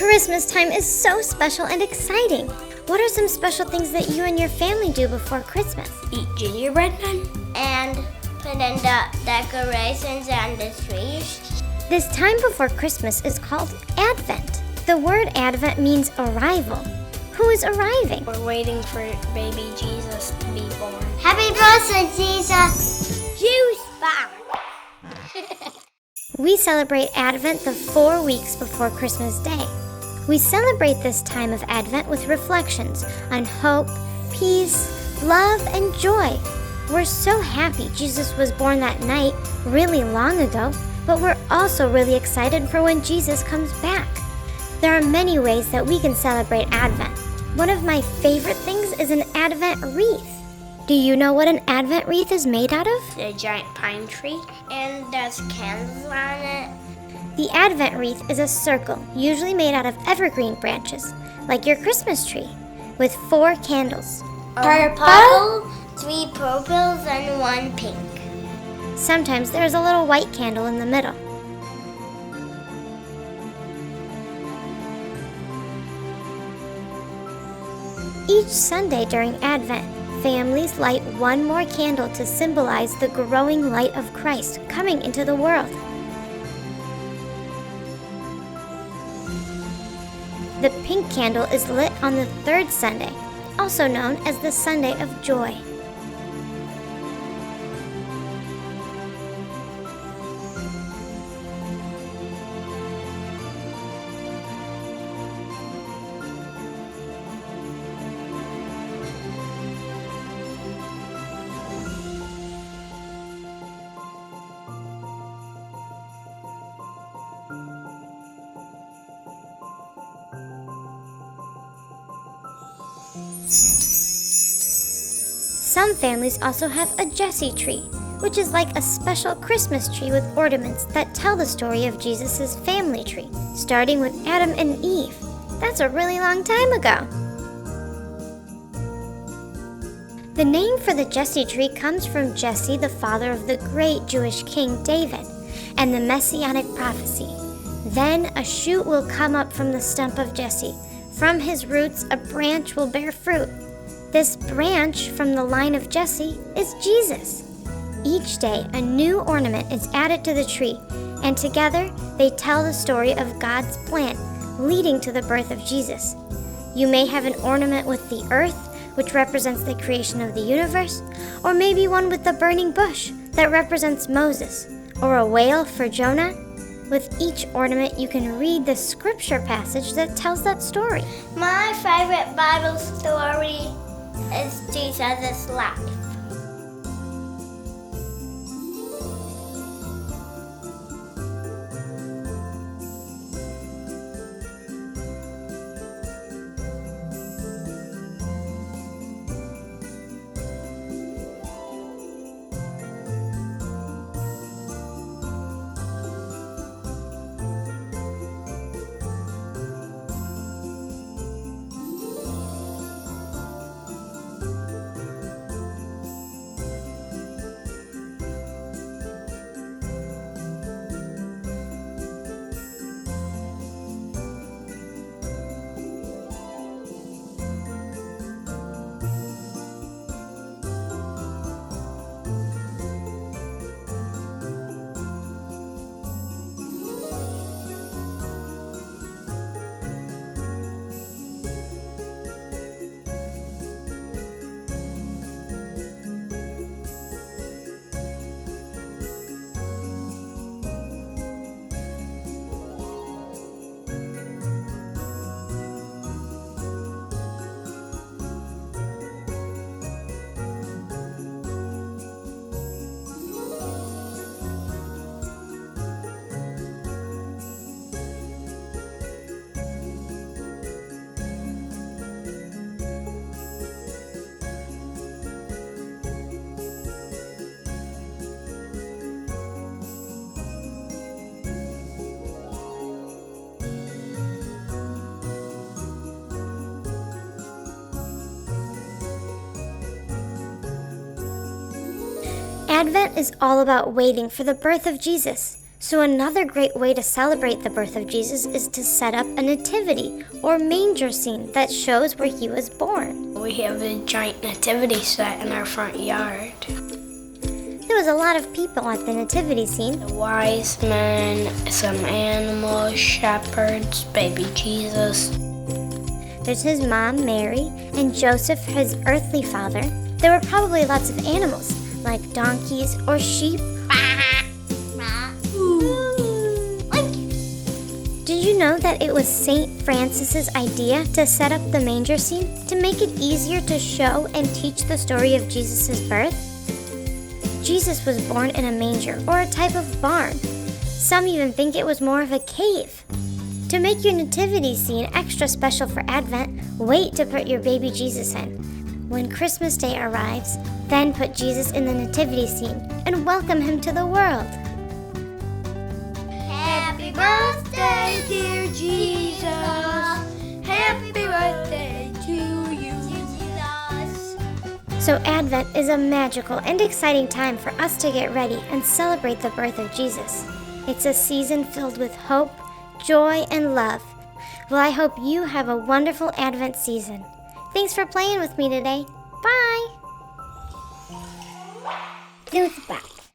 Christmas time is so special and exciting. What are some special things that you and your family do before Christmas? Eat gingerbread men and put in the decorations and the trees. This time before Christmas is called Advent. The word Advent means arrival. Who is arriving? We're waiting for baby Jesus to be born. Happy birthday, Jesus! Juice bar! We celebrate Advent the 4 weeks before Christmas Day. We celebrate this time of Advent with reflections on hope, peace, love, and joy. We're so happy Jesus was born that night, really long ago, but we're also really excited for when Jesus comes back. There are many ways that we can celebrate Advent. One of my favorite things is an Advent wreath. Do you know what an Advent wreath is made out of? A giant pine tree. And there's candles on it. The Advent wreath is a circle, usually made out of evergreen branches, like your Christmas tree, with 4 candles. Purple, 3 purples, and 1 pink. Sometimes there's a little white candle in the middle. Each Sunday during Advent, families light 1 more candle to symbolize the growing light of Christ coming into the world. The pink candle is lit on the 3rd Sunday, also known as the Sunday of Joy. Some families also have a Jesse tree, which is like a special Christmas tree with ornaments that tell the story of Jesus' family tree, starting with Adam and Eve. That's a really long time ago. The name for the Jesse tree comes from Jesse, the father of the great Jewish king David, and the messianic prophecy. Then a shoot will come up from the stump of Jesse. From his roots, a branch will bear fruit. This branch from the line of Jesse is Jesus. Each day, a new ornament is added to the tree, and together they tell the story of God's plan, leading to the birth of Jesus. You may have an ornament with the earth, which represents the creation of the universe, or maybe one with the burning bush that represents Moses, or a whale for Jonah. With each ornament, you can read the scripture passage that tells that story. My favorite Bible story is Jesus' life. Advent is all about waiting for the birth of Jesus. So another great way to celebrate the birth of Jesus is to set up a nativity or manger scene that shows where he was born. We have a giant nativity set in our front yard. There was a lot of people at the nativity scene. The wise men, some animals, shepherds, baby Jesus. There's his mom, Mary, and Joseph, his earthly father. There were probably lots of animals, like donkeys or sheep. Did you know that it was St. Francis's idea to set up the manger scene to make it easier to show and teach the story of Jesus' birth? Jesus was born in a manger or a type of barn. Some even think it was more of a cave. To make your nativity scene extra special for Advent, wait to put your baby Jesus in. When Christmas Day arrives, then put Jesus in the nativity scene and welcome him to the world. Happy birthday, dear Jesus. Happy birthday to you, Jesus. So Advent is a magical and exciting time for us to get ready and celebrate the birth of Jesus. It's a season filled with hope, joy, and love. Well, I hope you have a wonderful Advent season. Thanks for playing with me today. Bye! Toothbrush.